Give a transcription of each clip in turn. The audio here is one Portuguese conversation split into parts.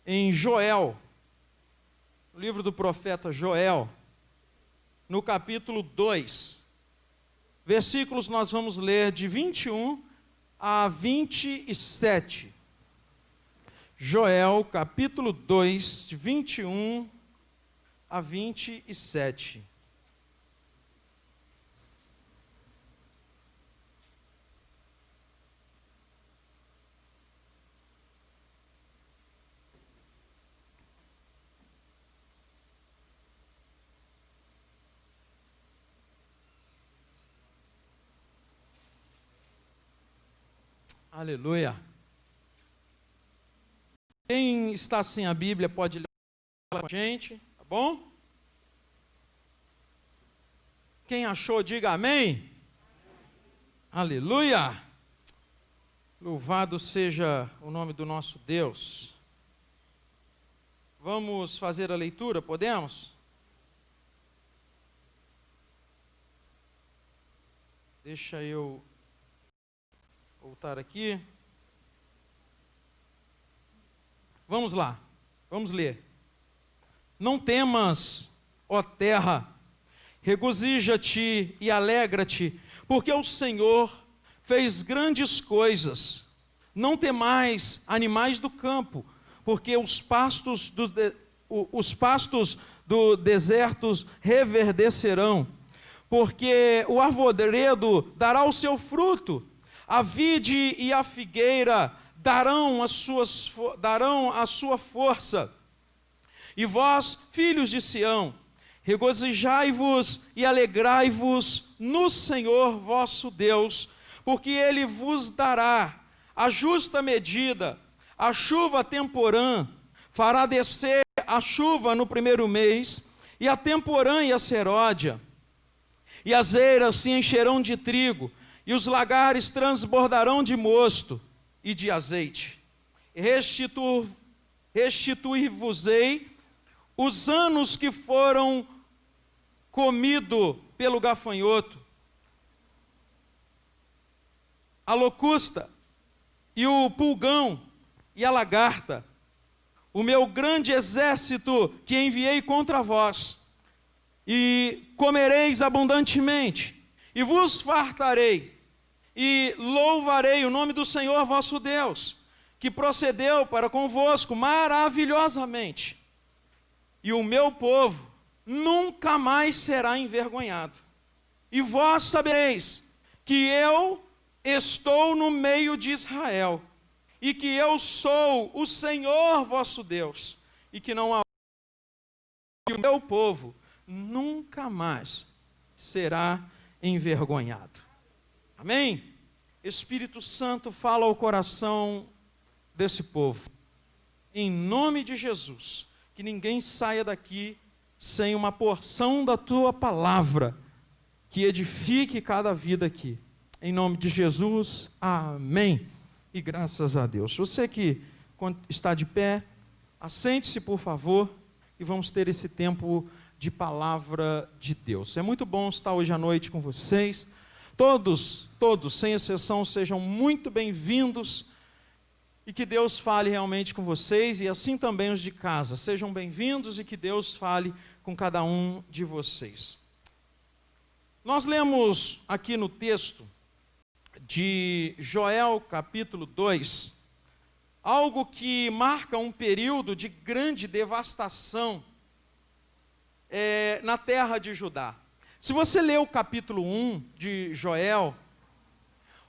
em Joel, no livro do profeta Joel, no capítulo 2, versículos nós vamos ler de 21 a 27. Joel, capítulo 2, de 21 a 27. Aleluia. Quem está sem a Bíblia pode ler com a gente, tá bom? Quem achou, diga amém. Aleluia. Louvado seja o nome do nosso Deus. Vamos fazer a leitura, podemos? Deixa eu voltar aqui. Vamos lá, vamos ler. Não temas, ó terra, regozija-te e alegra-te, porque o Senhor fez grandes coisas. Não temais, animais do campo, porque os pastos do deserto reverdecerão, porque o arvoredo dará o seu fruto, a vide e a figueira darão a sua força. E vós, filhos de Sião, regozijai-vos e alegrai-vos no Senhor vosso Deus, porque Ele vos dará a justa medida, a chuva temporã, fará descer a chuva no primeiro mês, e a temporã e a seródia, e as eiras se encherão de trigo, e os lagares transbordarão de mosto e de azeite. Restituir-vos-ei os anos que foram comidos pelo gafanhoto, a locusta, e o pulgão, e a lagarta, o meu grande exército que enviei contra vós, e comereis abundantemente, e vos fartarei, e louvarei o nome do Senhor vosso Deus, que procedeu para convosco maravilhosamente. E o meu povo nunca mais será envergonhado. E vós sabereis que eu estou no meio de Israel, e que eu sou o Senhor vosso Deus, e que não há e o meu povo nunca mais será envergonhado. Amém? Espírito Santo, fala ao coração desse povo. Em nome de Jesus, que ninguém saia daqui sem uma porção da tua palavra, que edifique cada vida aqui. Em nome de Jesus, amém. E graças a Deus. Você que está de pé, assente-se por favor, e vamos ter esse tempo de palavra de Deus. É muito bom estar hoje à noite com vocês. Todos, sem exceção, sejam muito bem-vindos, e que Deus fale realmente com vocês, e assim também os de casa. Sejam bem-vindos e que Deus fale com cada um de vocês. Nós lemos aqui no texto de Joel, capítulo 2, algo que marca um período de grande devastação na terra de Judá. Se você ler o capítulo 1 de Joel,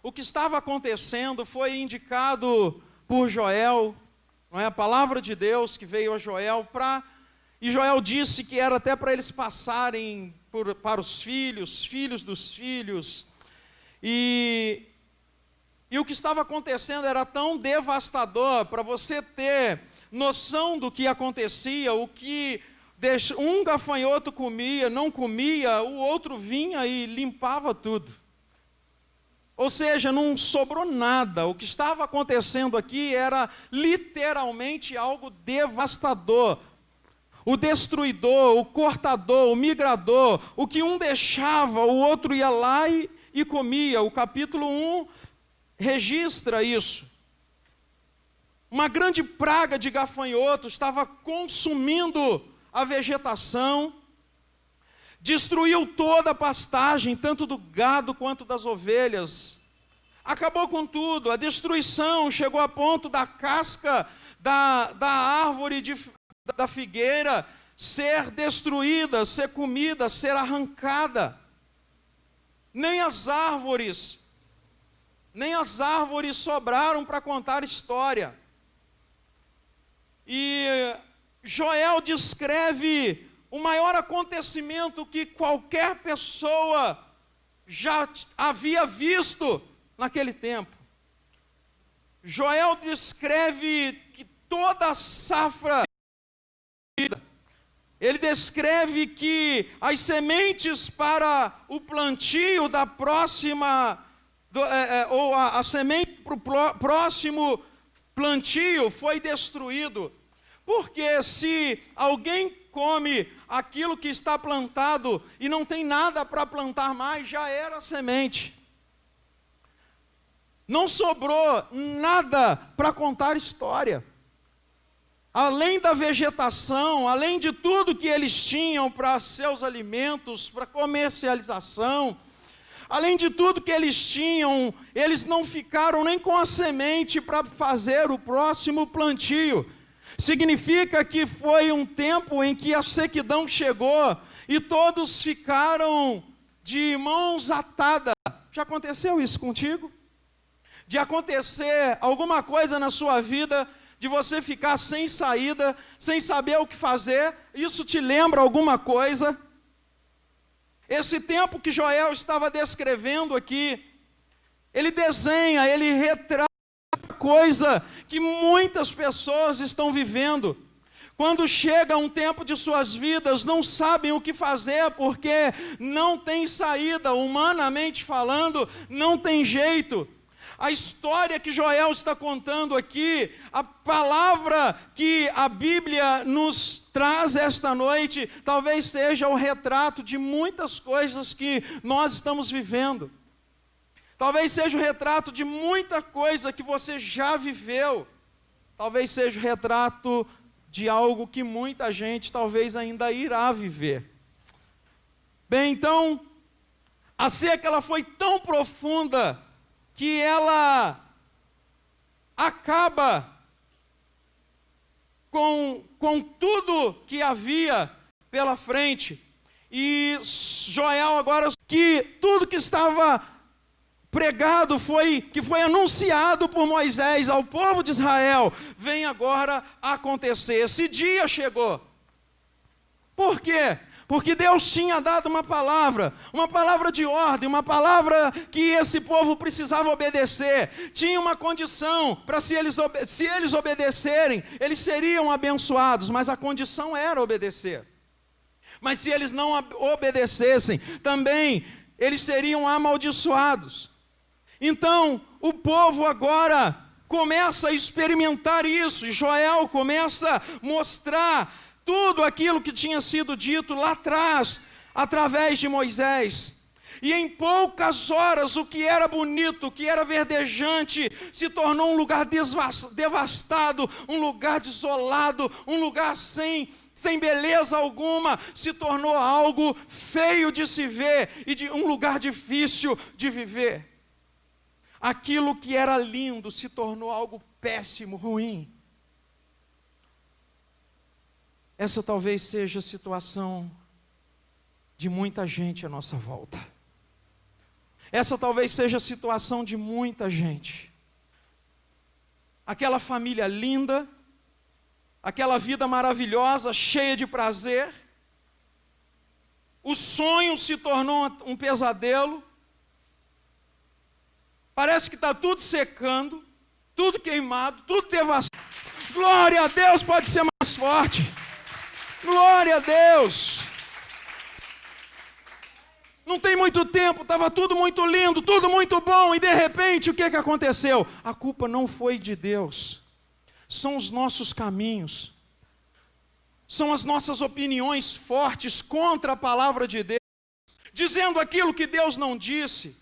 o que estava acontecendo foi indicado por Joel, não é? A palavra de Deus que veio a Joel e Joel disse que era até para eles passarem para os filhos dos filhos, e o que estava acontecendo era tão devastador, para você ter noção do que acontecia, o que um gafanhoto comia, não comia, o outro vinha e limpava tudo. Ou seja, não sobrou nada. O que estava acontecendo aqui era literalmente algo devastador. O destruidor, o cortador, o migrador, o que um deixava, o outro ia lá e comia. O capítulo 1 registra isso. uma grande praga de gafanhotos estava consumindo a vegetação, destruiu toda a pastagem, tanto do gado quanto das ovelhas. Acabou com tudo, a destruição chegou a ponto da casca da árvore da figueira ser destruída, ser comida, ser arrancada. Nem as árvores sobraram para contar história. E Joel descreve o maior acontecimento que qualquer pessoa já havia visto naquele tempo. Joel descreve que toda a safra, ele descreve que as sementes para o plantio da próxima, ou a semente para o próximo plantio foi destruído. Porque se alguém come aquilo que está plantado e não tem nada para plantar mais, já era semente. Não sobrou nada para contar história. Além da vegetação, além de tudo que eles tinham para seus alimentos, para comercialização, além de tudo que eles tinham, eles não ficaram nem com a semente para fazer o próximo plantio. Significa que foi um tempo em que a sequidão chegou e todos ficaram de mãos atadas. Já aconteceu isso contigo? De acontecer alguma coisa na sua vida, de você ficar sem saída, sem saber o que fazer, isso te lembra alguma coisa? Esse tempo que Joel estava descrevendo aqui, ele desenha, ele retrata coisa que muitas pessoas estão vivendo. Quando chega um tempo de suas vidas, não sabem o que fazer, porque não tem saída, humanamente falando, não tem jeito. A história que Joel está contando aqui, a palavra que a Bíblia nos traz esta noite, talvez seja o retrato de muitas coisas que nós estamos vivendo. Talvez seja o retrato de muita coisa que você já viveu. Talvez seja o retrato de algo que muita gente talvez ainda irá viver. Bem, então, a seca ela foi tão profunda que ela acaba com tudo que havia pela frente. E Joel agora, que tudo que estava pregado, que foi anunciado por Moisés ao povo de Israel, vem agora acontecer. Esse dia chegou. Por quê? Porque Deus tinha dado uma palavra de ordem, uma palavra que esse povo precisava obedecer. Tinha uma condição para se eles obedecerem, eles seriam abençoados, mas a condição era obedecer. Mas se eles não obedecessem, também eles seriam amaldiçoados. Então, o povo agora começa a experimentar isso, e Joel começa a mostrar tudo aquilo que tinha sido dito lá atrás, através de Moisés. E em poucas horas, o que era bonito, o que era verdejante, se tornou um lugar devastado, um lugar desolado, um lugar sem beleza alguma, se tornou algo feio de se ver e de um lugar difícil de viver. Aquilo que era lindo se tornou algo péssimo, ruim. Essa talvez seja a situação de muita gente à nossa volta. Essa talvez seja a situação de muita gente. Aquela família linda, aquela vida maravilhosa, cheia de prazer, o sonho se tornou um pesadelo, parece que está tudo secando, tudo queimado, tudo devastado. Glória a Deus, pode ser mais forte. Glória a Deus. Não tem muito tempo, estava tudo muito lindo, tudo muito bom, e de repente o que aconteceu? A culpa não foi de Deus, são os nossos caminhos, são as nossas opiniões fortes contra a palavra de Deus, dizendo aquilo que Deus não disse,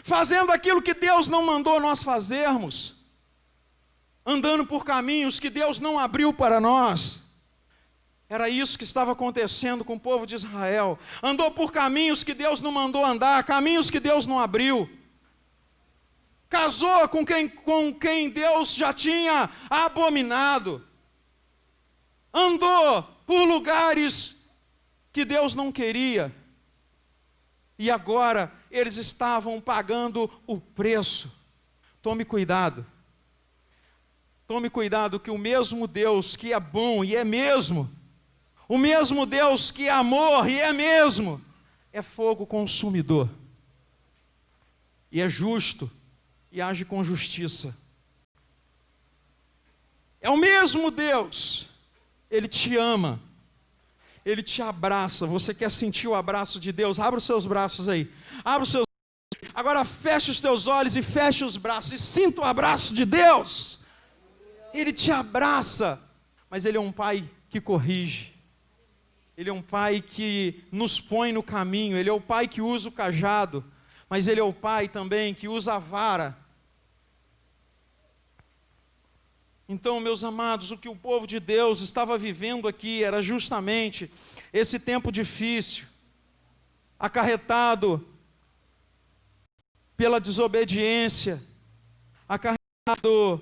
fazendo aquilo que Deus não mandou nós fazermos. andando por caminhos que Deus não abriu para nós. Era isso que estava acontecendo com o povo de Israel. Andou por caminhos que Deus não mandou andar, caminhos que Deus não abriu. Casou com quem Deus já tinha abominado. Andou por lugares que Deus não queria. E agora eles estavam pagando o preço. Tome cuidado. Tome cuidado que o mesmo Deus que é bom e é mesmo, o mesmo Deus que é amor e é mesmo, é fogo consumidor. E é justo e age com justiça. É o mesmo Deus. Ele te ama. Ele te abraça. Você quer sentir o abraço de Deus? Abra os seus braços aí. Abra os seus. Agora feche os teus olhos e feche os braços e sinta o abraço de Deus. Ele te abraça, mas Ele é um Pai que corrige. Ele é um Pai que nos põe no caminho. Ele é o Pai que usa o cajado, mas Ele é o Pai também que usa a vara. Então, meus amados, o que o povo de Deus estava vivendo aqui era justamente esse tempo difícil, acarretado pela desobediência, acarretado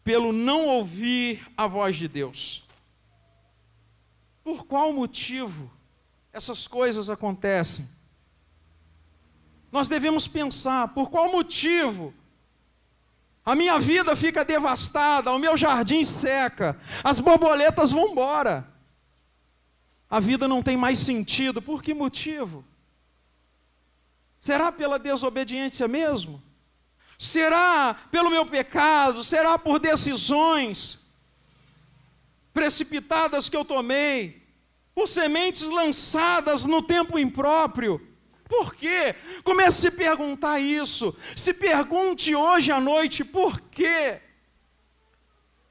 pelo não ouvir a voz de Deus. Por qual motivo essas coisas acontecem? Nós devemos pensar, por qual motivo a minha vida fica devastada, o meu jardim seca, as borboletas vão embora, a vida não tem mais sentido? Por que motivo? Será pela desobediência mesmo? Será pelo meu pecado? Será por decisões precipitadas que eu tomei? Por sementes lançadas no tempo impróprio? Por quê? Comece a se perguntar isso. Se pergunte hoje à noite por quê.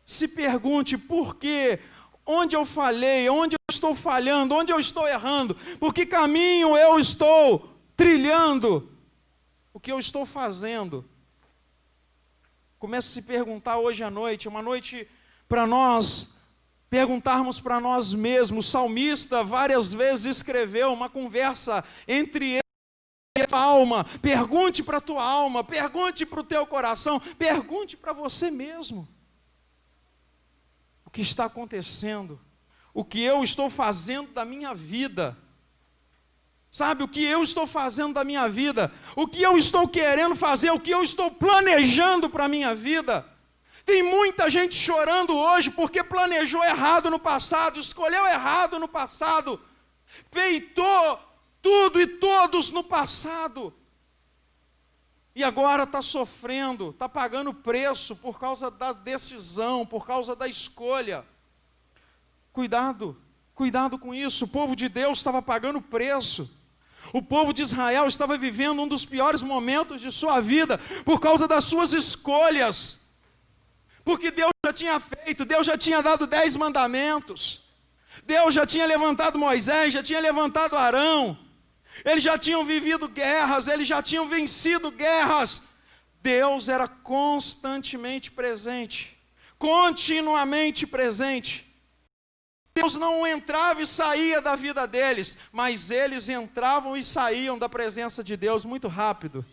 Se pergunte por quê. Onde eu falhei, onde eu estou falhando, onde eu estou errando, por que caminho eu estou trilhando, o que eu estou fazendo. Comece a se perguntar hoje à noite, uma noite para nós perguntarmos para nós mesmos. O salmista várias vezes escreveu uma conversa entre ele e a tua alma. Pergunte para a tua alma, pergunte para o teu coração, pergunte para você mesmo. O que está acontecendo? O que eu estou fazendo da minha vida? Sabe, o que eu estou fazendo da minha vida? O que eu estou querendo fazer? O que eu estou planejando para a minha vida? Tem muita gente chorando hoje porque planejou errado no passado, escolheu errado no passado, peitou tudo e todos no passado. E agora está sofrendo, está pagando preço por causa da decisão, por causa da escolha. Cuidado, cuidado com isso. O povo de Deus estava pagando preço. O povo de Israel estava vivendo um dos piores momentos de sua vida por causa das suas escolhas. Porque Deus já tinha feito, Deus já tinha dado 10 mandamentos. Deus já tinha levantado Moisés, já tinha levantado Arão. Eles já tinham vivido guerras, eles já tinham vencido guerras. Deus era constantemente presente, continuamente presente. Deus não entrava e saía da vida deles, mas eles entravam e saíam da presença de Deus muito rápido.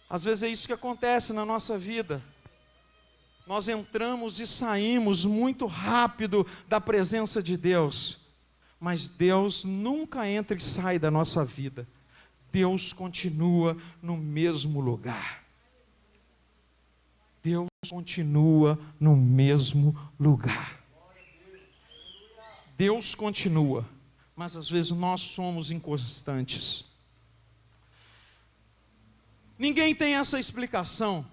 Às vezes é isso que acontece na nossa vida. Nós entramos e saímos muito rápido da presença de Deus, mas Deus nunca entra e sai da nossa vida. Deus continua no mesmo lugar. Deus continua no mesmo lugar. Deus continua, mas às vezes nós somos inconstantes. Ninguém tem essa explicação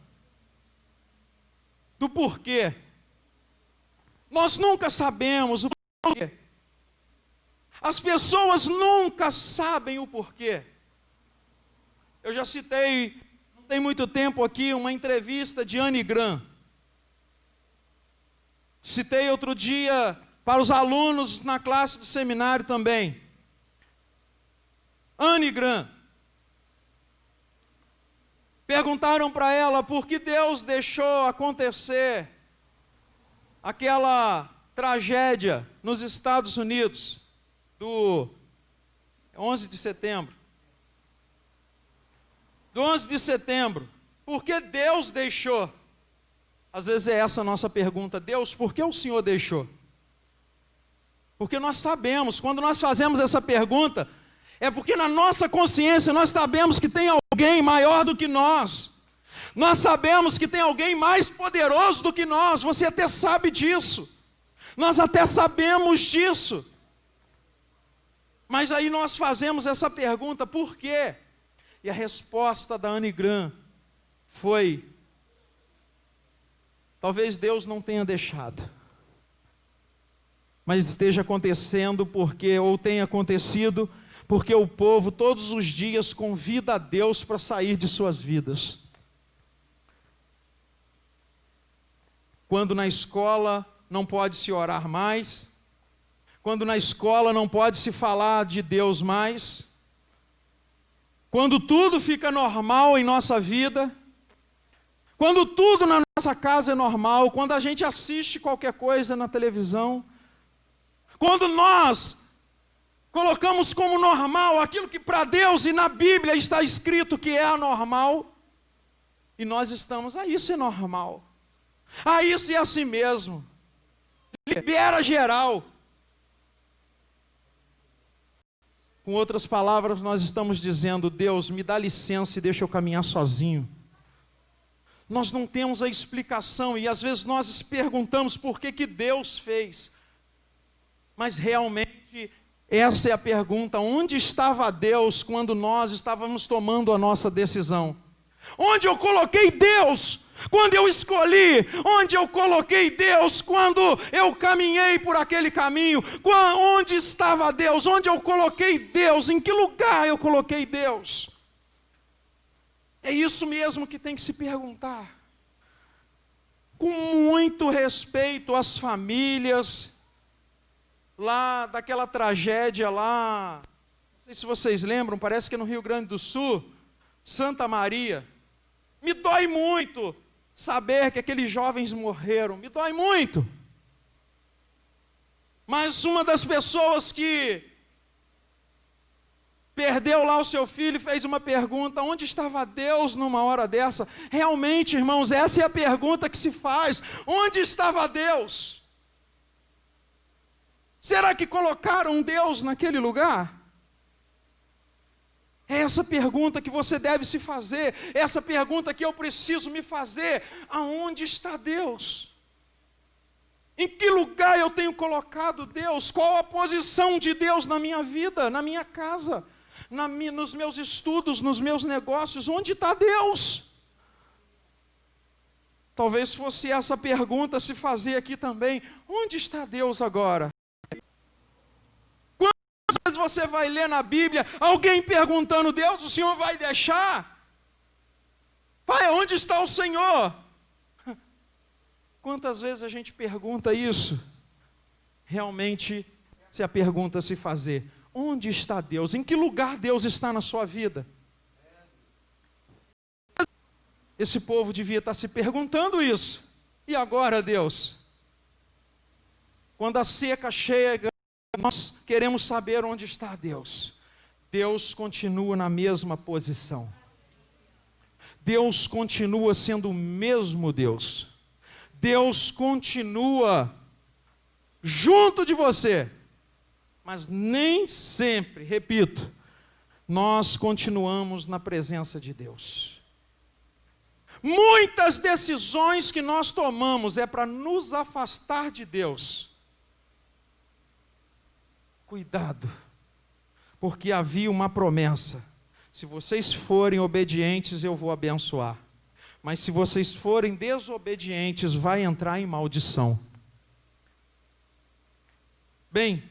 do porquê. Nós nunca sabemos o porquê. As pessoas nunca sabem o porquê. Eu já citei, não tem muito tempo aqui, uma entrevista de Anne Graham. Citei outro dia para os alunos na classe do seminário também. Anne Graham. Perguntaram para ela por que Deus deixou acontecer aquela tragédia nos Estados Unidos do 11 de setembro. Do 11 de setembro. Por que Deus deixou? Às vezes é essa a nossa pergunta. Deus, por que o Senhor deixou? Porque nós sabemos, quando nós fazemos essa pergunta, é porque na nossa consciência nós sabemos que tem alguém maior do que nós. Nós sabemos que tem alguém mais poderoso do que nós. Você até sabe disso. Nós até sabemos disso. Mas aí nós fazemos essa pergunta, por quê? E a resposta da Anne Graham foi: talvez Deus não tenha deixado, mas esteja acontecendo porque, ou tenha acontecido, porque o povo todos os dias convida a Deus para sair de suas vidas. Quando na escola não pode se orar mais, quando na escola não pode se falar de Deus mais, quando tudo fica normal em nossa vida, quando tudo na nossa casa é normal, quando a gente assiste qualquer coisa na televisão, quando nós colocamos como normal aquilo que para Deus e na Bíblia está escrito que é anormal, e nós estamos, isso é normal, isso é assim mesmo, libera geral. Com outras palavras, nós estamos dizendo: Deus, me dá licença e deixa eu caminhar sozinho. Nós não temos a explicação, e às vezes nós perguntamos por que Deus fez. Mas realmente, essa é a pergunta: onde estava Deus quando nós estávamos tomando a nossa decisão? Onde eu coloquei Deus quando eu escolhi? Onde eu coloquei Deus quando eu caminhei por aquele caminho? Onde estava Deus? Onde eu coloquei Deus? Em que lugar eu coloquei Deus? É isso mesmo que tem que se perguntar. Com muito respeito às famílias lá daquela tragédia lá, não sei se vocês lembram, parece que é no Rio Grande do Sul, Santa Maria. Me dói muito saber que aqueles jovens morreram, me dói muito. Mas uma das pessoas que perdeu lá o seu filho fez uma pergunta: onde estava Deus numa hora dessa? Realmente, irmãos, essa é a pergunta que se faz: onde estava Deus? Será que colocaram Deus naquele lugar? É essa pergunta que você deve se fazer, essa pergunta que eu preciso me fazer: aonde está Deus? Em que lugar eu tenho colocado Deus? Qual a posição de Deus na minha vida, na minha casa, nos meus estudos, nos meus negócios? Onde está Deus? Talvez fosse essa pergunta se fazer aqui também: onde está Deus agora? Quantas vezes você vai ler na Bíblia alguém perguntando: Deus, o Senhor vai deixar? Pai, onde está o Senhor? Quantas vezes a gente pergunta isso? Realmente, se a pergunta se fazer: onde está Deus? Em que lugar Deus está na sua vida? Esse povo devia estar se perguntando isso. E agora, Deus? Quando a seca chega, nós queremos saber onde está Deus. Deus continua na mesma posição. Deus continua sendo o mesmo Deus. Deus continua junto de você. Mas nem sempre, repito, nós continuamos na presença de Deus. Muitas decisões que nós tomamos é para nos afastar de Deus. Cuidado, porque havia uma promessa: se vocês forem obedientes, eu vou abençoar. Mas se vocês forem desobedientes, vai entrar em maldição. Bem,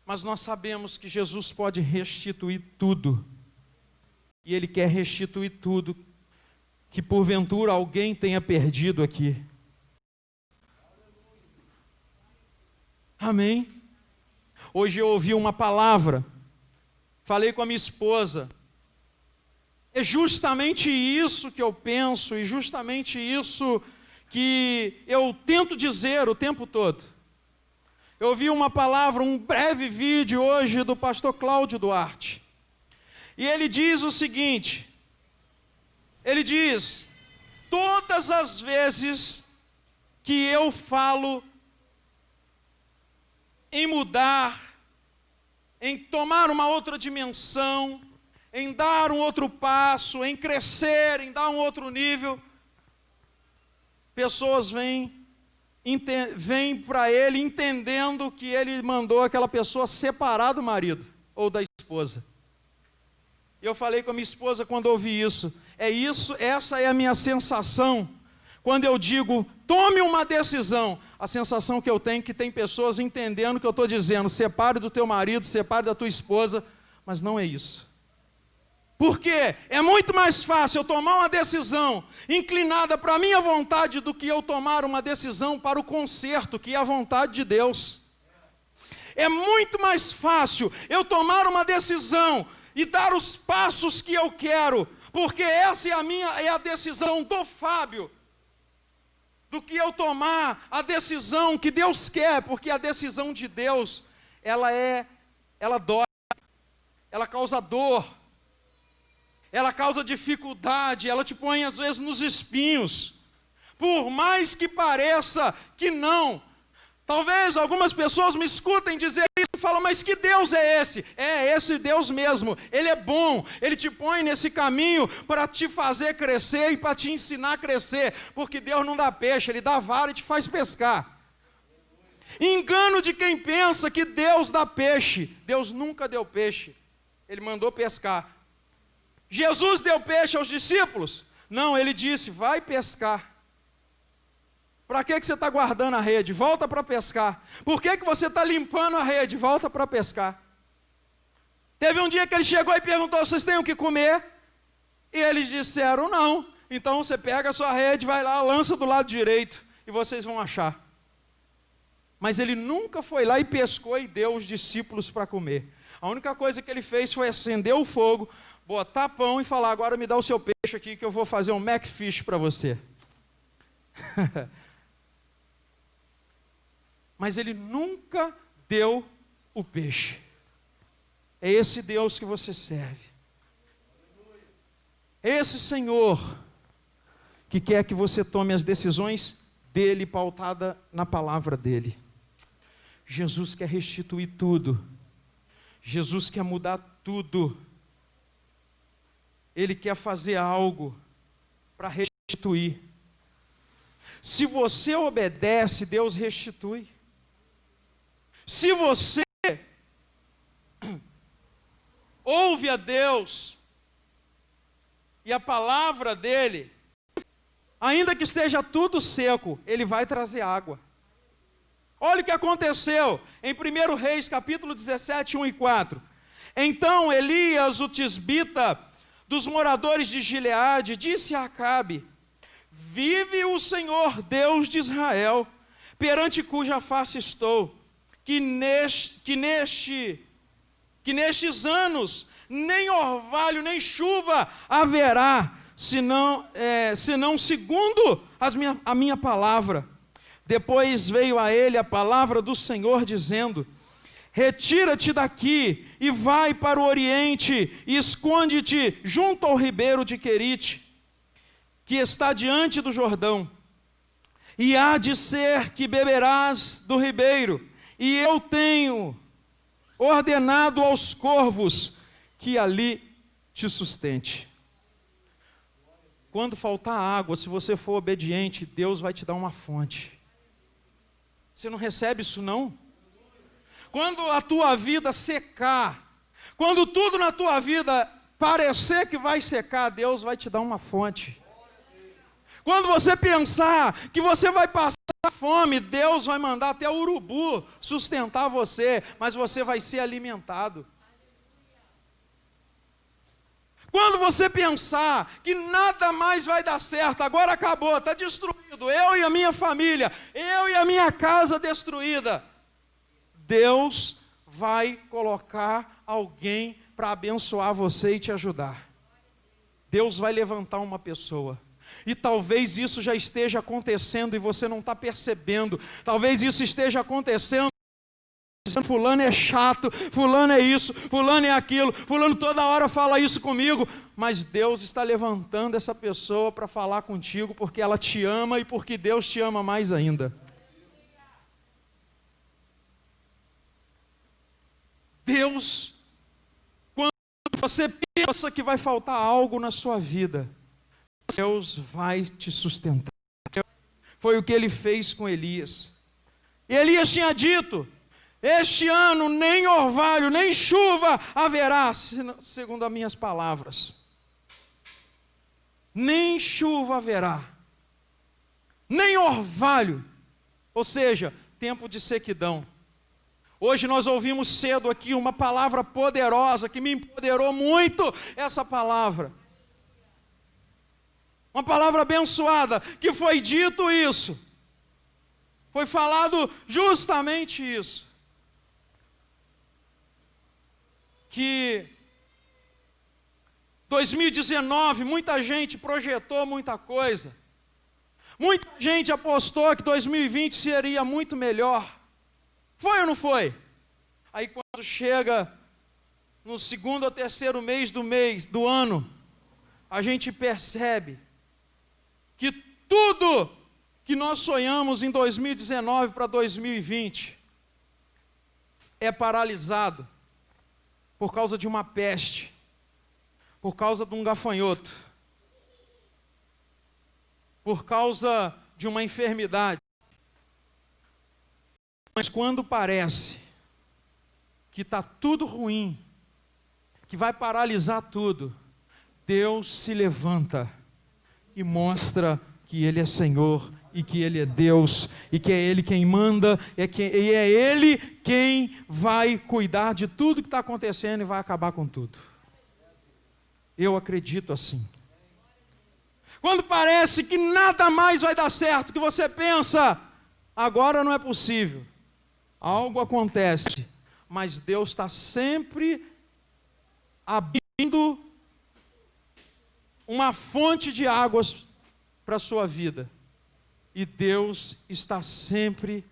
mas nós sabemos que Jesus pode restituir tudo. E Ele quer restituir tudo que porventura alguém tenha perdido aqui. Amém? Hoje eu ouvi uma palavra, falei com a minha esposa, É justamente isso que eu penso e justamente isso que eu tento dizer o tempo todo. Eu ouvi uma palavra, um breve vídeo hoje do pastor Cláudio Duarte. E ele diz o seguinte, ele diz, todas as vezes que eu falo em mudar, em tomar uma outra dimensão, em dar um outro passo, em crescer, em dar um outro nível, pessoas vêm para ele entendendo que ele mandou aquela pessoa separar do marido ou da esposa. Eu falei com a minha esposa quando ouvi isso, essa é a minha sensação, quando eu digo, tome uma decisão, a sensação que eu tenho é que tem pessoas entendendo o que eu estou dizendo, separe do teu marido, separe da tua esposa, mas não é isso. Porque é muito mais fácil eu tomar uma decisão inclinada para a minha vontade do que eu tomar uma decisão para o conserto, que é a vontade de Deus. É muito mais fácil eu tomar uma decisão e dar os passos que eu quero, porque essa é a decisão do Fábio, do que eu tomar a decisão que Deus quer, porque a decisão de Deus, ela dói, ela causa dor, ela causa dificuldade, ela te põe às vezes nos espinhos, por mais que pareça que não. Talvez algumas pessoas me escutem dizer isso e falam, mas que Deus é esse? É esse Deus mesmo, Ele é bom, Ele te põe nesse caminho para te fazer crescer e para te ensinar a crescer, porque Deus não dá peixe, Ele dá vara e te faz pescar. Engano de quem pensa que Deus dá peixe, Deus nunca deu peixe, Ele mandou pescar. Jesus deu peixe aos discípulos? Não, Ele disse, vai pescar. Para que você está guardando a rede? Volta para pescar. Por que você está limpando a rede? Volta para pescar. Teve um dia que ele chegou e perguntou, vocês têm o que comer? E eles disseram, não. Então você pega a sua rede, vai lá, lança do lado direito e vocês vão achar. Mas ele nunca foi lá e pescou e deu os discípulos para comer. A única coisa que ele fez foi acender o fogo, botar pão e falar, agora me dá o seu peixe aqui que eu vou fazer um Macfish para você. Mas ele nunca deu o peixe. É esse Deus que você serve. É esse Senhor que quer que você tome as decisões dele, pautada na palavra dele. Jesus quer restituir tudo. Jesus quer mudar tudo. Ele quer fazer algo para restituir. Se você obedece, Deus restitui. Se você ouve a Deus e a palavra dele, ainda que esteja tudo seco, ele vai trazer água. Olha o que aconteceu em 1 Reis, capítulo 17, 1 e 4. Então Elias, o tisbita, dos moradores de Gileade, disse a Acabe, vive o Senhor Deus de Israel, perante cuja face estou, que nestes anos nem orvalho nem chuva haverá, senão segundo a minha palavra. Depois veio a ele a palavra do Senhor dizendo, retira-te daqui e vai para o oriente e esconde-te junto ao ribeiro de Querite, que está diante do Jordão. E há de ser que beberás do ribeiro, e eu tenho ordenado aos corvos que ali te sustente. Quando faltar água, se você for obediente, Deus vai te dar uma fonte. Você não recebe isso não? Quando a tua vida secar, quando tudo na tua vida parecer que vai secar, Deus vai te dar uma fonte. Quando você pensar que você vai passar fome, Deus vai mandar até o urubu sustentar você, mas você vai ser alimentado. Quando você pensar que nada mais vai dar certo, agora acabou, está destruído, eu e a minha família, eu e a minha casa destruída, Deus vai colocar alguém para abençoar você e te ajudar. Deus vai levantar uma pessoa. E talvez isso já esteja acontecendo e você não está percebendo. Talvez isso esteja acontecendo. Fulano é chato, fulano é isso, fulano é aquilo, fulano toda hora fala isso comigo. Mas Deus está levantando essa pessoa para falar contigo, porque ela te ama e porque Deus te ama mais ainda. Deus, quando você pensa que vai faltar algo na sua vida, Deus vai te sustentar. Foi o que ele fez com Elias. E Elias tinha dito: este ano nem orvalho, nem chuva haverá, segundo as minhas palavras. Nem chuva haverá, nem orvalho, ou seja, tempo de sequidão. Hoje nós ouvimos cedo aqui uma palavra poderosa, que me empoderou muito essa palavra. Uma palavra abençoada, que foi dito isso. Foi falado justamente isso. Que 2019, muita gente projetou muita coisa. Muita gente apostou que 2020 seria muito melhor. Foi ou não foi? Aí quando chega no segundo ou terceiro mês do ano, a gente percebe que tudo que nós sonhamos em 2019 para 2020 é paralisado por causa de uma peste, por causa de um gafanhoto, por causa de uma enfermidade. Mas quando parece que está tudo ruim, que vai paralisar tudo, Deus se levanta e mostra que Ele é Senhor, e que Ele é Deus, e que é Ele quem manda, e é Ele quem vai cuidar de tudo que está acontecendo e vai acabar com tudo. Eu acredito assim. Quando parece que nada mais vai dar certo, que você pensa, agora não é possível, algo acontece, mas Deus está sempre abrindo uma fonte de águas para a sua vida. E Deus está sempre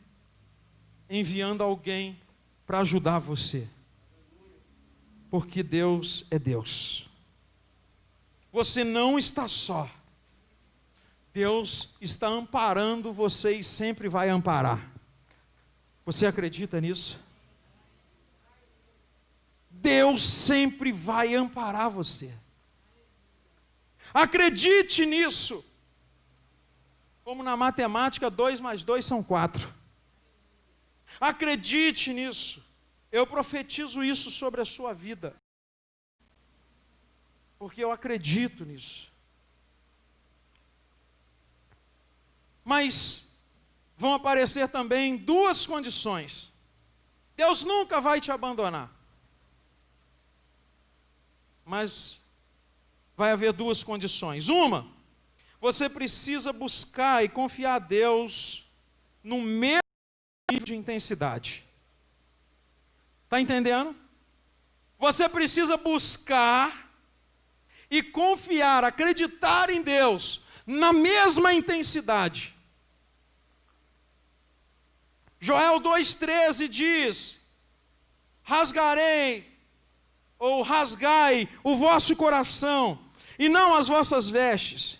enviando alguém para ajudar você. Porque Deus é Deus. Você não está só. Deus está amparando você e sempre vai amparar. Você acredita nisso? Deus sempre vai amparar você. Acredite nisso. Como na matemática, 2 mais 2 são 4. Acredite nisso. Eu profetizo isso sobre a sua vida. Porque eu acredito nisso. Mas vão aparecer também duas condições. Deus nunca vai te abandonar. Mas vai haver duas condições. Uma, você precisa buscar e confiar a Deus no mesmo nível de intensidade. Está entendendo? Você precisa buscar e confiar, acreditar em Deus na mesma intensidade. Joel 2,13 diz: rasgarei, ou rasgai o vosso coração, e não as vossas vestes,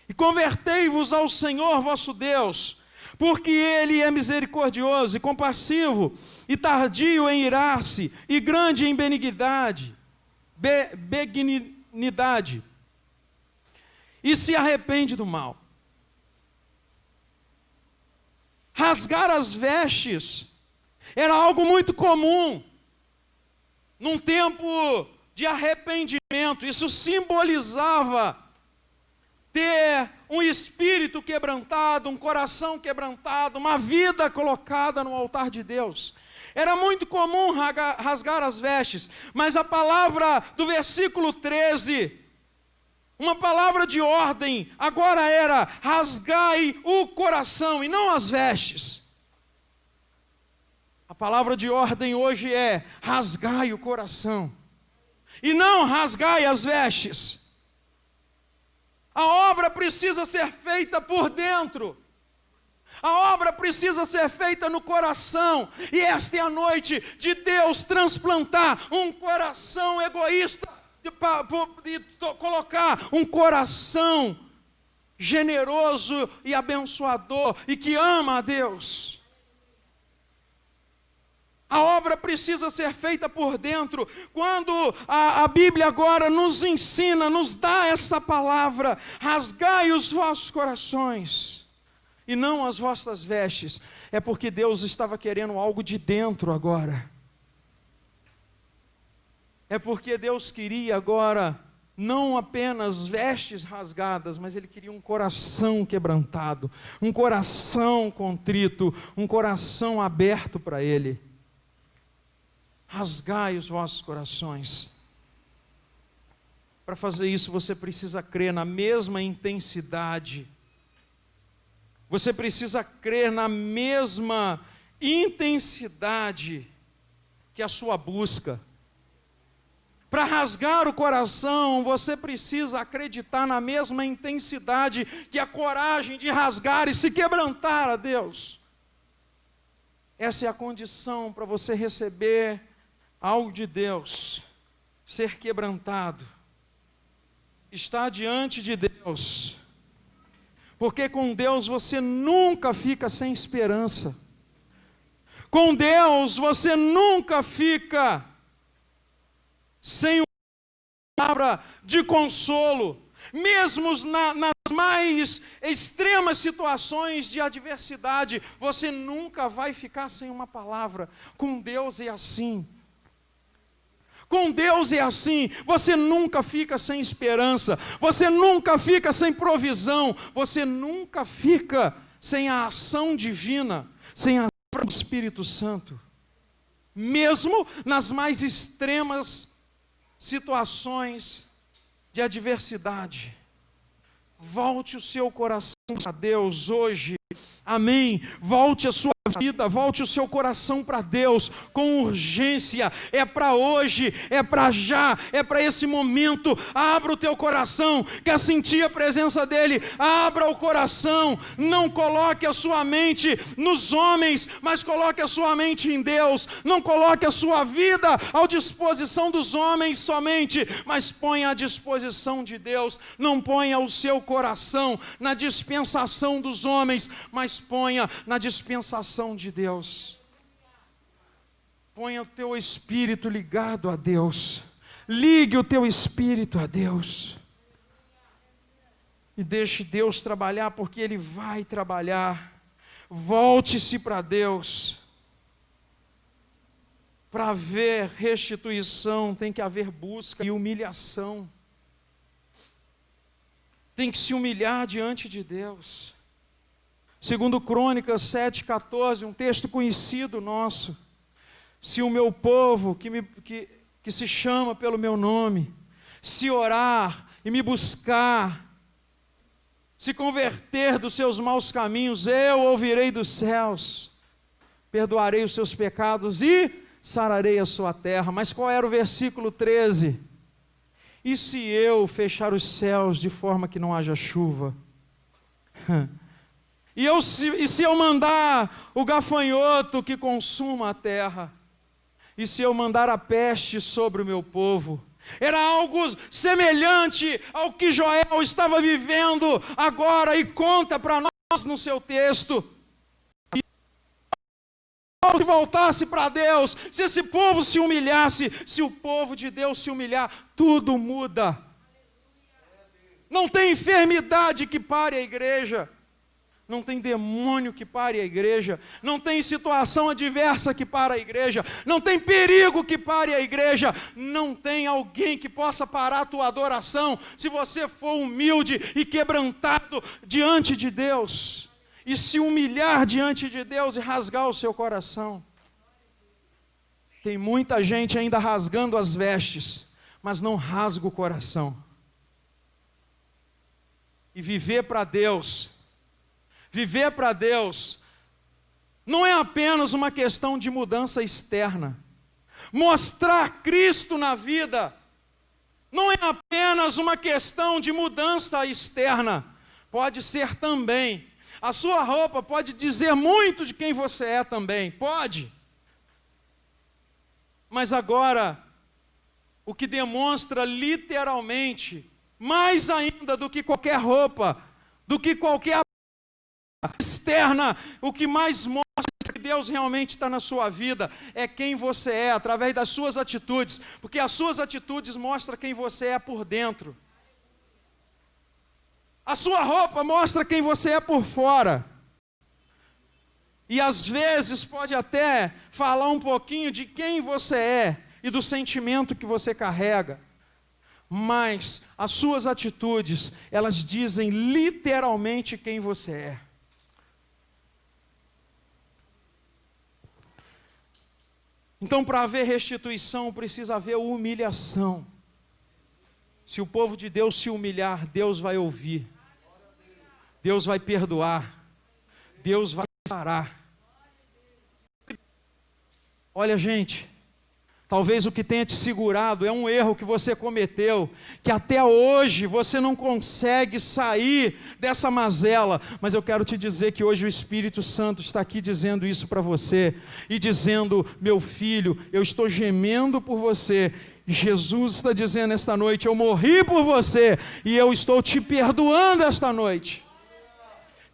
e convertei-vos ao Senhor vosso Deus, porque Ele é misericordioso e compassivo, e tardio em irar-se, e grande em benignidade, e se arrepende do mal. Rasgar as vestes era algo muito comum num tempo de arrependimento. Isso simbolizava ter um espírito quebrantado, um coração quebrantado, uma vida colocada no altar de Deus. Era muito comum rasgar as vestes, mas a palavra do versículo 13, uma palavra de ordem, agora era: rasgai o coração e não as vestes. A palavra de ordem hoje é: rasgai o coração e não rasgai as vestes. A obra precisa ser feita por dentro. A obra precisa ser feita no coração. E esta é a noite de Deus transplantar um coração egoísta e colocar um coração generoso e abençoador e que ama a Deus. A obra precisa ser feita por dentro. Quando a Bíblia agora nos ensina, nos dá essa palavra: rasgai os vossos corações e não as vossas vestes, é porque Deus estava querendo algo de dentro agora. É porque Deus queria agora não apenas vestes rasgadas, mas Ele queria um coração quebrantado, um coração contrito, um coração aberto para Ele. Rasgai os vossos corações. Para fazer isso, você precisa crer na mesma intensidade. Você precisa crer na mesma intensidade que a sua busca. Para rasgar o coração, você precisa acreditar na mesma intensidade que a coragem de rasgar e se quebrantar a Deus. Essa é a condição para você receber algo de Deus, ser quebrantado, estar diante de Deus, porque com Deus você nunca fica sem esperança, com Deus você nunca fica sem uma palavra de consolo, mesmo nas mais extremas situações de adversidade, você nunca vai ficar sem uma palavra. Com Deus é assim. Com Deus é assim, você nunca fica sem esperança, você nunca fica sem provisão, você nunca fica sem a ação divina, sem a ação do Espírito Santo. Mesmo nas mais extremas situações de adversidade, volte o seu coração a Deus hoje, amém? Volte a sua vida, volte o seu coração para Deus com urgência. É para hoje, é para já, é para esse momento. Abra o teu coração, quer sentir a presença dele, abra o coração. Não coloque a sua mente nos homens, mas coloque a sua mente em Deus. Não coloque a sua vida à disposição dos homens somente, mas ponha à disposição de Deus. Não ponha o seu coração na dispensação dos homens, mas ponha na dispensação de Deus. Ponha o teu espírito ligado a Deus. Ligue o teu espírito a Deus. E deixe Deus trabalhar, porque Ele vai trabalhar. Volte-se para Deus. Para haver restituição, tem que haver busca e humilhação. Tem que se humilhar diante de Deus. Segundo Crônicas 7,14, um texto conhecido nosso: se o meu povo, que se chama pelo meu nome, se orar e me buscar, se converter dos seus maus caminhos, eu ouvirei dos céus, perdoarei os seus pecados e sararei a sua terra. Mas qual era o versículo 13? E se eu fechar os céus de forma que não haja chuva? E se eu mandar o gafanhoto que consuma a terra? E se eu mandar a peste sobre o meu povo? Era algo semelhante ao que Joel estava vivendo agora e conta para nós no seu texto. Se voltasse para Deus, se esse povo se humilhasse, se o povo de Deus se humilhar, tudo muda. Não tem enfermidade que pare a igreja. Não tem demônio que pare a igreja, não tem situação adversa que pare a igreja, não tem perigo que pare a igreja, não tem alguém que possa parar a tua adoração, se você for humilde e quebrantado diante de Deus, e se humilhar diante de Deus e rasgar o seu coração. Tem muita gente ainda rasgando as vestes, mas não rasga o coração. E viver para Deus, viver para Deus não é apenas uma questão de mudança externa. Mostrar Cristo na vida não é apenas apenas uma questão de mudança externa, pode ser também. A sua roupa pode dizer muito de quem você é também, pode. Mas agora, o que demonstra literalmente, mais ainda do que qualquer roupa, do que qualquer externa, o que mais mostra que Deus realmente está na sua vida é quem você é, através das suas atitudes, porque as suas atitudes mostram quem você é por dentro. A sua roupa mostra quem você é por fora. E às vezes pode até falar um pouquinho de quem você é e do sentimento que você carrega. Mas as suas atitudes, elas dizem literalmente quem você é. Então, para haver restituição, precisa haver humilhação. Se o povo de Deus se humilhar, Deus vai ouvir. Deus vai perdoar. Deus vai parar. Olha, gente, talvez o que tenha te segurado é um erro que você cometeu, que até hoje você não consegue sair dessa mazela, mas eu quero te dizer que hoje o Espírito Santo está aqui dizendo isso para você, e dizendo: meu filho, eu estou gemendo por você. Jesus está dizendo esta noite: eu morri por você, e eu estou te perdoando esta noite.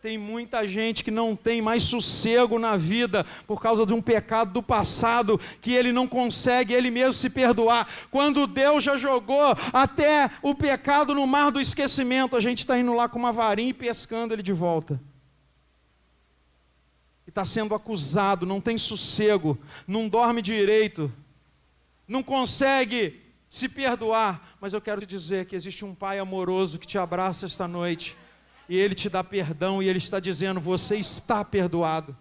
Tem muita gente que não tem mais sossego na vida por causa de um pecado do passado, que ele não consegue ele mesmo se perdoar. Quando Deus já jogou até o pecado no mar do esquecimento, a gente está indo lá com uma varinha e pescando ele de volta. E está sendo acusado, não tem sossego, não dorme direito, não consegue se perdoar. Mas eu quero te dizer que existe um Pai amoroso que te abraça esta noite. E Ele te dá perdão, e Ele está dizendo: você está perdoado.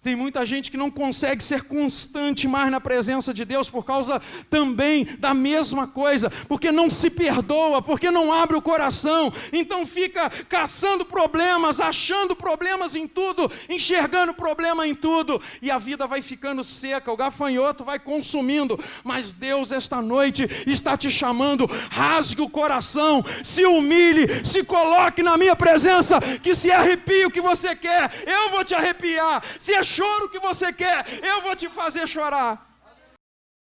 Tem muita gente que não consegue ser constante mais na presença de Deus por causa também da mesma coisa, porque não se perdoa, porque não abre o coração, então fica caçando problemas, achando problemas em tudo, enxergando problema em tudo, e a vida vai ficando seca, o gafanhoto vai consumindo. Mas Deus esta noite está te chamando: rasgue o coração, se humilhe, se coloque na minha presença, que se arrepie o que você quer, eu vou te arrepiar. Se é choro que você quer, eu vou te fazer chorar.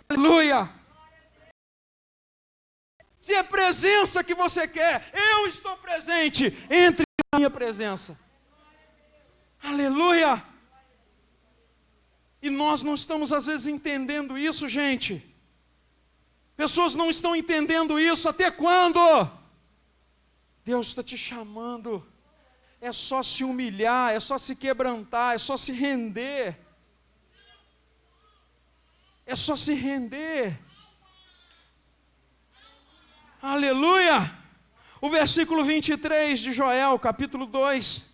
Aleluia. Se é presença que você quer, eu estou presente. Entre na minha presença. Aleluia. E nós não estamos às vezes entendendo isso, gente. Pessoas não estão entendendo isso. Até quando? Deus está te chamando. É só se humilhar, é só se quebrantar, é só se render. É só se render. Aleluia! O versículo 23 de Joel, capítulo 2,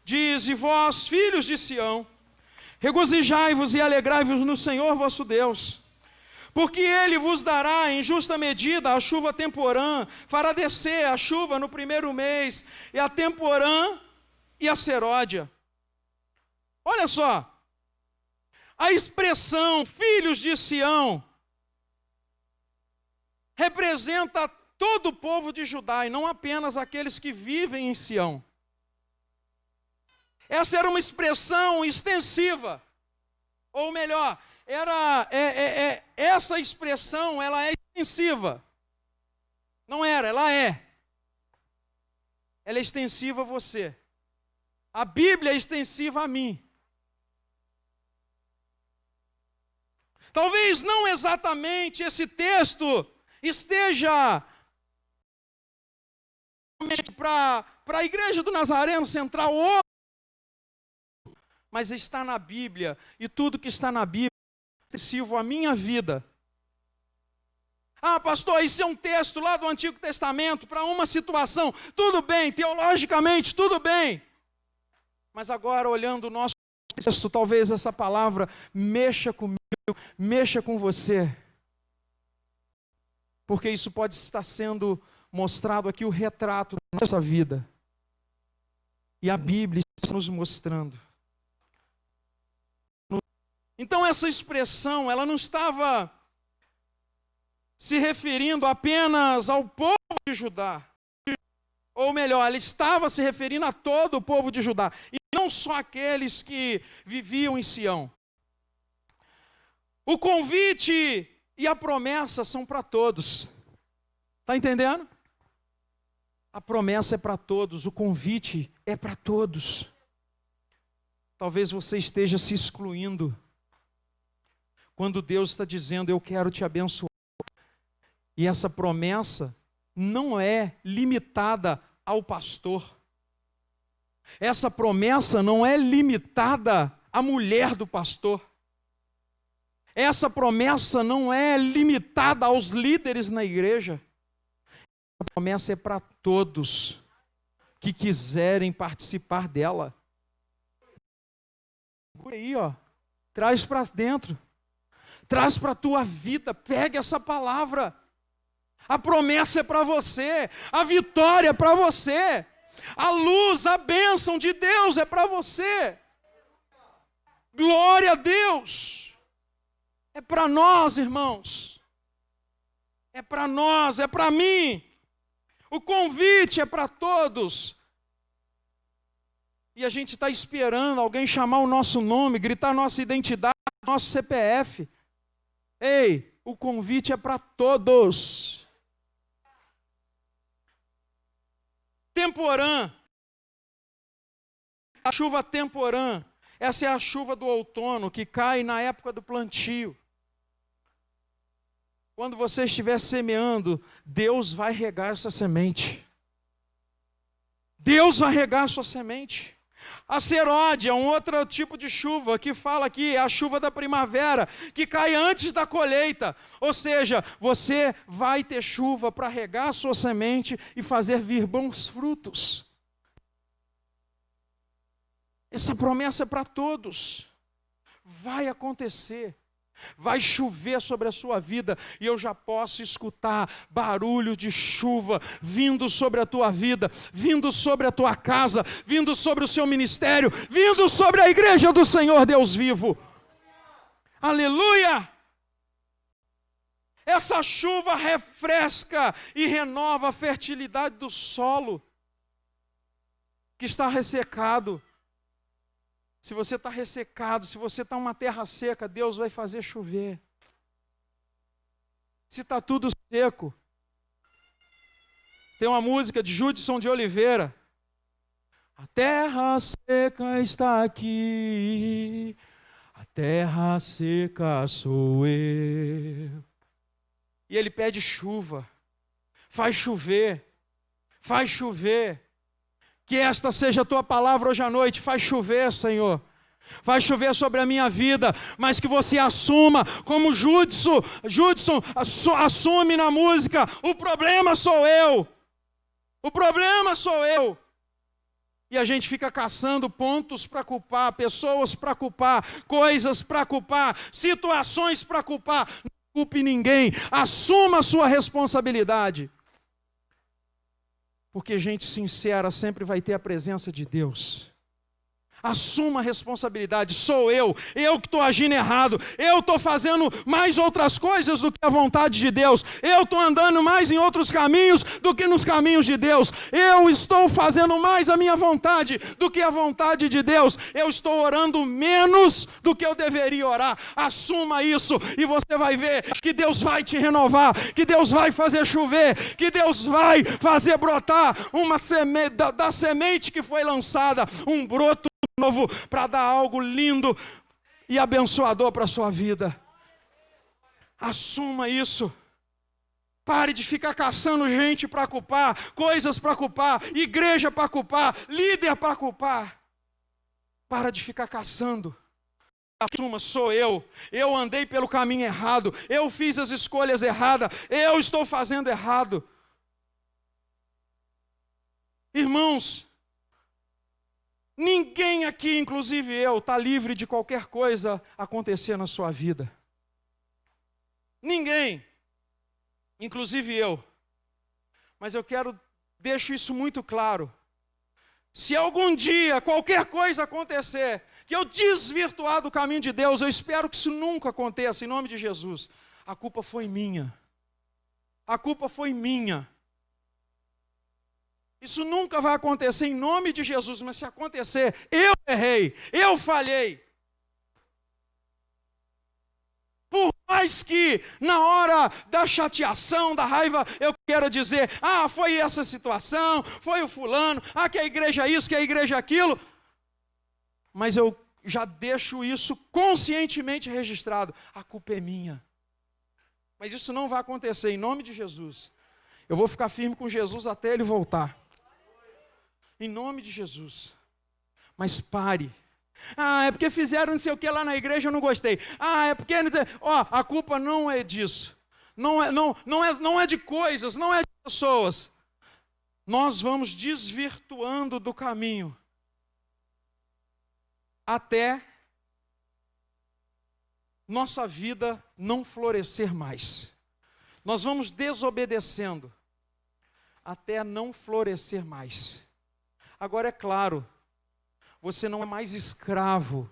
diz: e vós, filhos de Sião, regozijai-vos e alegrai-vos no Senhor vosso Deus, porque Ele vos dará em justa medida a chuva temporã, fará descer a chuva no primeiro mês, e a temporã e a seródia. Olha só, a expressão filhos de Sião representa todo o povo de Judá, e não apenas aqueles que vivem em Sião. Essa era uma expressão extensiva, ou melhor, essa expressão ela é extensiva. Não era, ela é. Ela é extensiva a você. A Bíblia é extensiva a mim. Talvez não exatamente esse texto esteja para a igreja do Nazareno Central, mas está na Bíblia, e tudo que está na Bíblia é extensivo à minha vida. Ah, pastor, isso é um texto lá do Antigo Testamento para uma situação. Tudo bem, teologicamente, tudo bem. Mas agora, olhando o nosso texto, talvez essa palavra mexa comigo, mexa com você. Porque isso pode estar sendo mostrado aqui, o retrato da nossa vida. E a Bíblia está nos mostrando. Então essa expressão, ela não estava se referindo apenas ao povo de Judá. Ou melhor, ela estava se referindo a todo o povo de Judá, e não só aqueles que viviam em Sião. O convite e a promessa são para todos. Está entendendo? A promessa é para todos, o convite é para todos. Talvez você esteja se excluindo, quando Deus está dizendo, eu quero te abençoar. E essa promessa não é limitada ao pastor. Essa promessa não é limitada à mulher do pastor. Essa promessa não é limitada aos líderes na igreja. Essa promessa é para todos que quiserem participar dela. Por aí, ó, traz para dentro. Traz para a tua vida, pega essa palavra. A promessa é para você, a vitória é para você, a luz, a bênção de Deus é para você. Glória a Deus. É para nós, irmãos. É para nós, é para mim. O convite é para todos. E a gente está esperando alguém chamar o nosso nome, gritar nossa identidade, nosso CPF. Ei, o convite é para todos. Temporã. A chuva temporã. Essa é a chuva do outono que cai na época do plantio. Quando você estiver semeando, Deus vai regar essa semente. Deus vai regar a sua semente. A seródia é um outro tipo de chuva que fala aqui, é a chuva da primavera, que cai antes da colheita. Ou seja, você vai ter chuva para regar a sua semente e fazer vir bons frutos. Essa promessa é para todos. Vai acontecer. Vai chover sobre a sua vida, e eu já posso escutar barulho de chuva vindo sobre a tua vida, vindo sobre a tua casa, vindo sobre o seu ministério, vindo sobre a igreja do Senhor Deus vivo. Aleluia! Essa chuva refresca e renova a fertilidade do solo que está ressecado. Se você está ressecado, se você está uma terra seca, Deus vai fazer chover. Se está tudo seco, tem uma música de Judson de Oliveira. A terra seca está aqui, a terra seca sou eu. E ele pede chuva, faz chover, faz chover. Que esta seja a tua palavra hoje à noite. Faz chover, Senhor. Faz chover sobre a minha vida. Mas que você assuma, como Judson assume na música. O problema sou eu. O problema sou eu. E a gente fica caçando pontos para culpar, pessoas para culpar, coisas para culpar, situações para culpar. Não culpe ninguém. Assuma a sua responsabilidade. Porque gente sincera sempre vai ter a presença de Deus. Assuma a responsabilidade, sou eu que estou agindo errado, eu estou fazendo mais outras coisas do que a vontade de Deus, eu estou andando mais em outros caminhos do que nos caminhos de Deus, eu estou fazendo mais a minha vontade do que a vontade de Deus, eu estou orando menos do que eu deveria orar. Assuma isso e você vai ver que Deus vai te renovar, que Deus vai fazer chover, que Deus vai fazer brotar uma semente, da semente que foi lançada, um broto novo para dar algo lindo e abençoador para a sua vida. Assuma isso. Pare de ficar caçando gente para culpar, coisas para culpar, igreja para culpar, líder para culpar. Para de ficar caçando. Assuma, sou eu andei pelo caminho errado, eu fiz as escolhas erradas, eu estou fazendo errado. Irmãos, ninguém aqui, inclusive eu, está livre de qualquer coisa acontecer na sua vida. Ninguém, inclusive eu. Mas eu deixo isso muito claro. Se algum dia qualquer coisa acontecer, que eu desvirtuar do caminho de Deus, eu espero que isso nunca aconteça, em nome de Jesus. A culpa foi minha. a culpa foi minha. Isso nunca vai acontecer em nome de Jesus, mas se acontecer, eu errei, eu falhei. Por mais que na hora da chateação, da raiva, eu quero dizer, foi essa situação, foi o fulano, que a igreja isso, que a igreja aquilo, mas eu já deixo isso conscientemente registrado, a culpa é minha. Mas isso não vai acontecer em nome de Jesus. Eu vou ficar firme com Jesus até Ele voltar. Em nome de Jesus. Mas pare. É porque fizeram não sei o que lá na igreja, eu não gostei. É porque... a culpa não é disso. Não é de coisas, não é de pessoas. Nós vamos desvirtuando do caminho. Até nossa vida não florescer mais. Nós vamos desobedecendo. Até não florescer mais. Agora é claro, você não é mais escravo.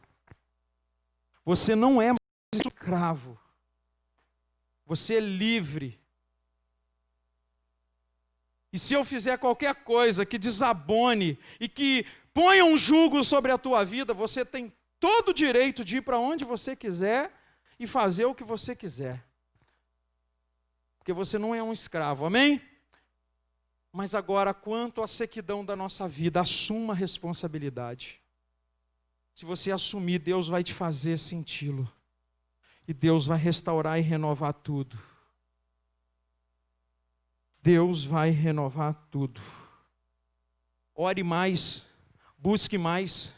Você não é mais escravo. Você é livre. E se eu fizer qualquer coisa que desabone e que ponha um jugo sobre a tua vida, você tem todo o direito de ir para onde você quiser e fazer o que você quiser. Porque você não é um escravo, amém? Mas agora, quanto à sequidão da nossa vida, assuma a responsabilidade. Se você assumir, Deus vai te fazer senti-lo. E Deus vai restaurar e renovar tudo. Deus vai renovar tudo. Ore mais, busque mais.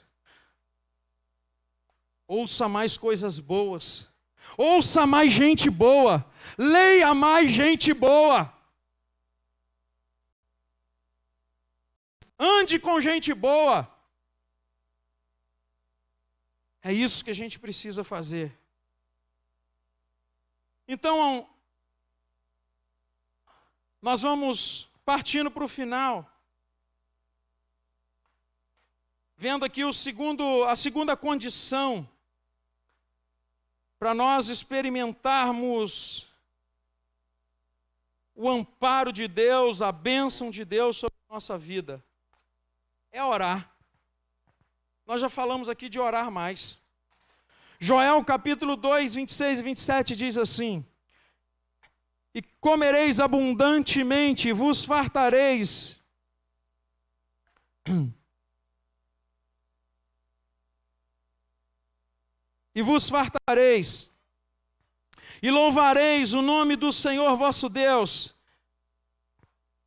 Ouça mais coisas boas. Ouça mais gente boa. Leia mais gente boa. Ande com gente boa. É isso que a gente precisa fazer. Então, nós vamos partindo para o final. Vendo aqui a segunda condição para nós experimentarmos o amparo de Deus, a bênção de Deus sobre a nossa vida. É orar. Nós já falamos aqui de orar mais. Joel capítulo 2, 26 e 27 diz assim: e comereis abundantemente, vos fartareis. E vos fartareis, e louvareis o nome do Senhor vosso Deus,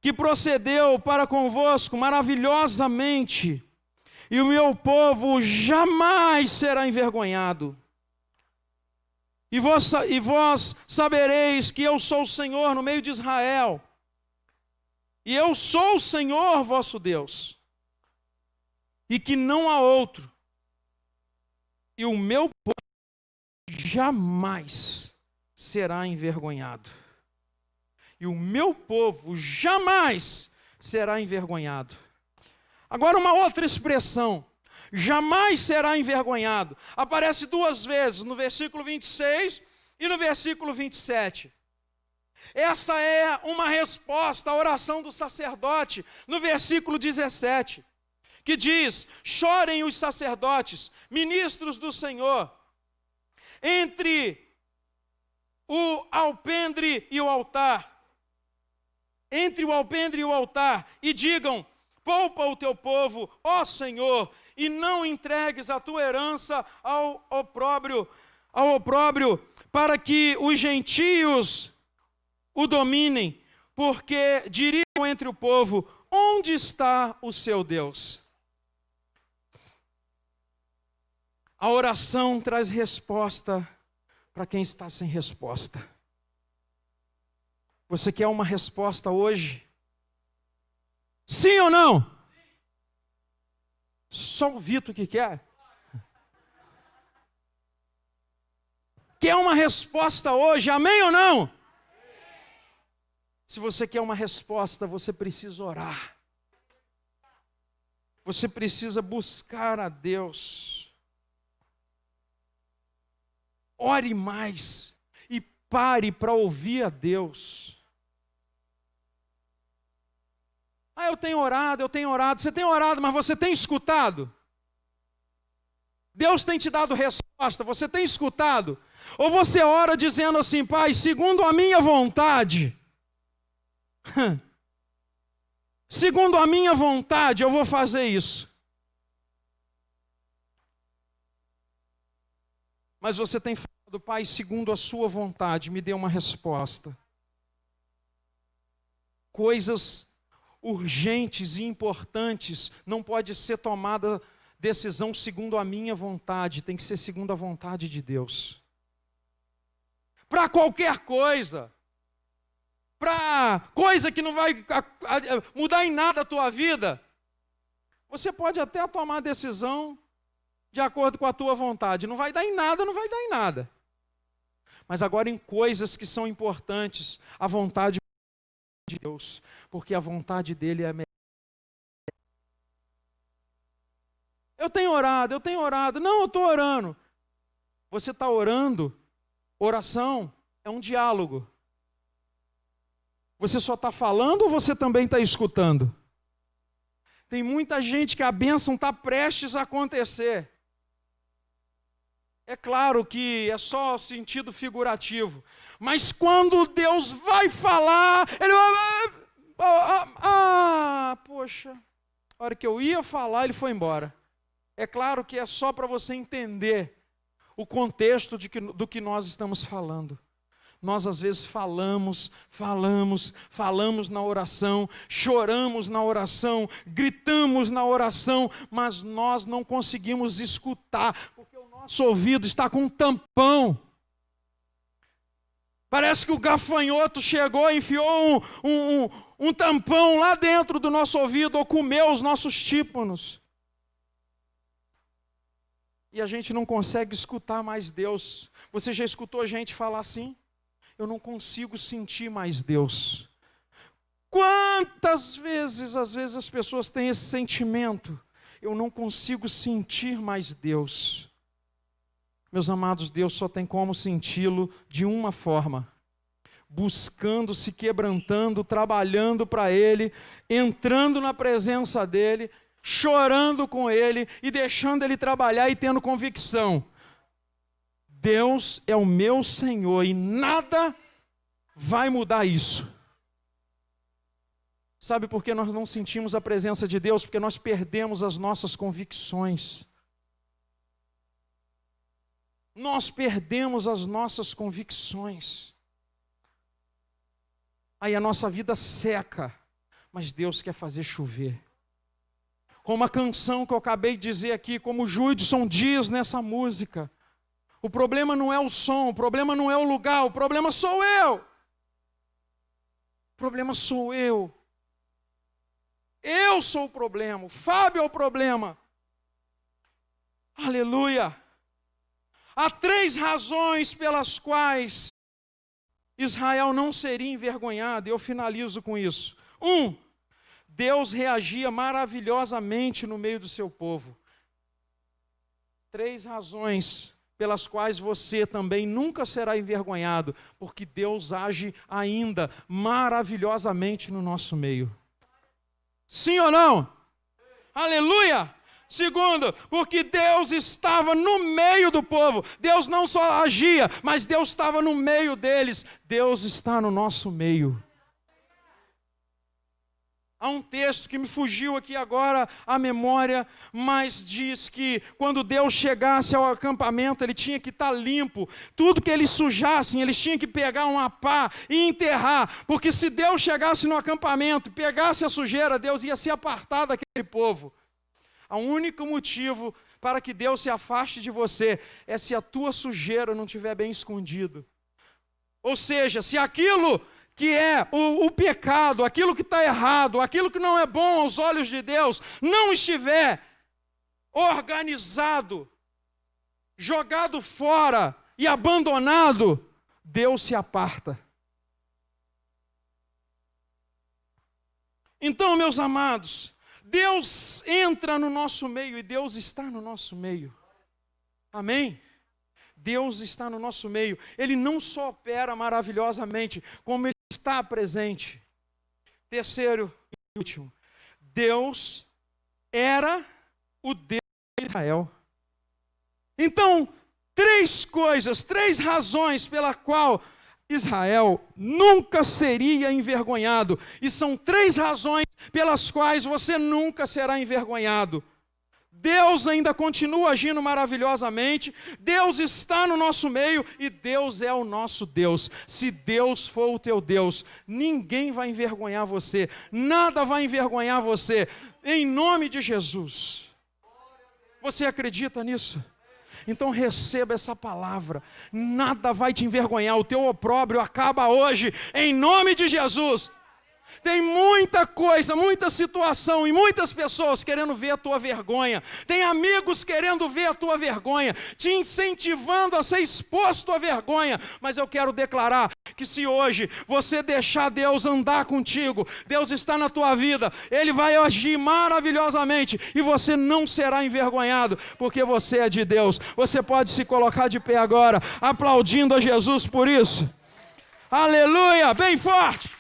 que procedeu para convosco maravilhosamente, e o meu povo jamais será envergonhado. E vós sabereis que eu sou o Senhor no meio de Israel, e eu sou o Senhor vosso Deus, e que não há outro, e o meu povo jamais será envergonhado. E o meu povo jamais será envergonhado. Agora uma outra expressão, jamais será envergonhado, aparece duas vezes, no versículo 26 e no versículo 27. Essa é uma resposta à oração do sacerdote, no versículo 17, que diz: chorem os sacerdotes, ministros do Senhor, entre o alpendre e o altar, e digam: poupa o teu povo, ó Senhor, e não entregues a tua herança ao opróbrio, para que os gentios o dominem, porque diriam entre o povo: onde está o seu Deus? A oração traz resposta para quem está sem resposta. Você quer uma resposta hoje? Sim ou não? Só o Vitor que quer? Quer uma resposta hoje? Amém ou não? Se você quer uma resposta, você precisa orar. Você precisa buscar a Deus. Ore mais e pare para ouvir a Deus. Ah, eu tenho orado. Você tem orado, mas você tem escutado? Deus tem te dado resposta, você tem escutado? Ou você ora dizendo assim: Pai, segundo a minha vontade, segundo a minha vontade eu vou fazer isso. Mas você tem falado: Pai, segundo a sua vontade, me dê uma resposta. Coisas urgentes e importantes não pode ser tomada decisão segundo a minha vontade, tem que ser segundo a vontade de Deus. Para qualquer coisa, para coisa que não vai mudar em nada a tua vida, você pode até tomar a decisão de acordo com a tua vontade. Não vai dar em nada, não vai dar em nada. Mas agora em coisas que são importantes, a vontade de Deus, porque a vontade dele é melhor. Eu tenho orado. Não, eu estou orando. Você está orando? Oração é um diálogo. Você só está falando ou você também está escutando? Tem muita gente que a bênção está prestes a acontecer. É claro que é só sentido figurativo. Mas quando Deus vai falar, ele vai... poxa, a hora que eu ia falar, ele foi embora. É claro que é só para você entender o contexto do que nós estamos falando. Nós às vezes falamos na oração, choramos na oração, gritamos na oração, mas nós não conseguimos escutar, porque o nosso ouvido está com um tampão. Parece que o gafanhoto chegou e enfiou um tampão lá dentro do nosso ouvido, ou comeu os nossos tímpanos. E a gente não consegue escutar mais Deus. Você já escutou gente falar assim? Eu não consigo sentir mais Deus. Quantas vezes, às vezes as pessoas têm esse sentimento? Eu não consigo sentir mais Deus. Meus amados, Deus só tem como senti-lo de uma forma: buscando, se quebrantando, trabalhando para Ele, entrando na presença dEle, chorando com Ele e deixando Ele trabalhar e tendo convicção. Deus é o meu Senhor e nada vai mudar isso. Sabe por que nós não sentimos a presença de Deus? Porque nós perdemos as nossas convicções. Nós perdemos as nossas convicções. Aí a nossa vida seca, mas Deus quer fazer chover. Como a canção que eu acabei de dizer aqui, como o Judson diz nessa música: o problema não é o som, o problema não é o lugar, o problema sou eu. O problema sou eu. Eu sou o problema, o Fábio é o problema. Aleluia. Há 3 razões pelas quais Israel não seria envergonhado, e eu finalizo com isso. 1, Deus reagia maravilhosamente no meio do seu povo. 3 razões pelas quais você também nunca será envergonhado, porque Deus age ainda maravilhosamente no nosso meio. Sim ou não? Aleluia! 2, porque Deus estava no meio do povo. Deus não só agia, mas Deus estava no meio deles. Deus está no nosso meio. Há um texto que me fugiu aqui agora à memória, mas diz que quando Deus chegasse ao acampamento, ele tinha que estar limpo. Tudo que eles sujassem, eles tinham que pegar uma pá e enterrar. Porque se Deus chegasse no acampamento e pegasse a sujeira, Deus ia se apartar daquele povo. O único motivo para que Deus se afaste de você é se a tua sujeira não estiver bem escondido. Ou seja, se aquilo que é o pecado, aquilo que está errado, aquilo que não é bom aos olhos de Deus, não estiver organizado, jogado fora e abandonado, Deus se aparta. Então, meus amados, Deus entra no nosso meio e Deus está no nosso meio. Amém? Deus está no nosso meio. Ele não só opera maravilhosamente, como Ele está presente. 3º e último, Deus era o Deus de Israel. Então, três razões pela qual Israel nunca seria envergonhado. E são 3 razões pelas quais você nunca será envergonhado. Deus ainda continua agindo maravilhosamente, Deus está no nosso meio e Deus é o nosso Deus. Se Deus for o teu Deus, ninguém vai envergonhar você, nada vai envergonhar você, em nome de Jesus. Você acredita nisso? Então receba essa palavra, nada vai te envergonhar, o teu opróbrio acaba hoje, em nome de Jesus. Tem muita coisa, muita situação e muitas pessoas querendo ver a tua vergonha. Tem amigos querendo ver a tua vergonha, te incentivando a ser exposto à vergonha. Mas eu quero declarar que se hoje você deixar Deus andar contigo, Deus está na tua vida, Ele vai agir maravilhosamente e você não será envergonhado, porque você é de Deus. Você pode se colocar de pé agora, aplaudindo a Jesus por isso. Aleluia, bem forte.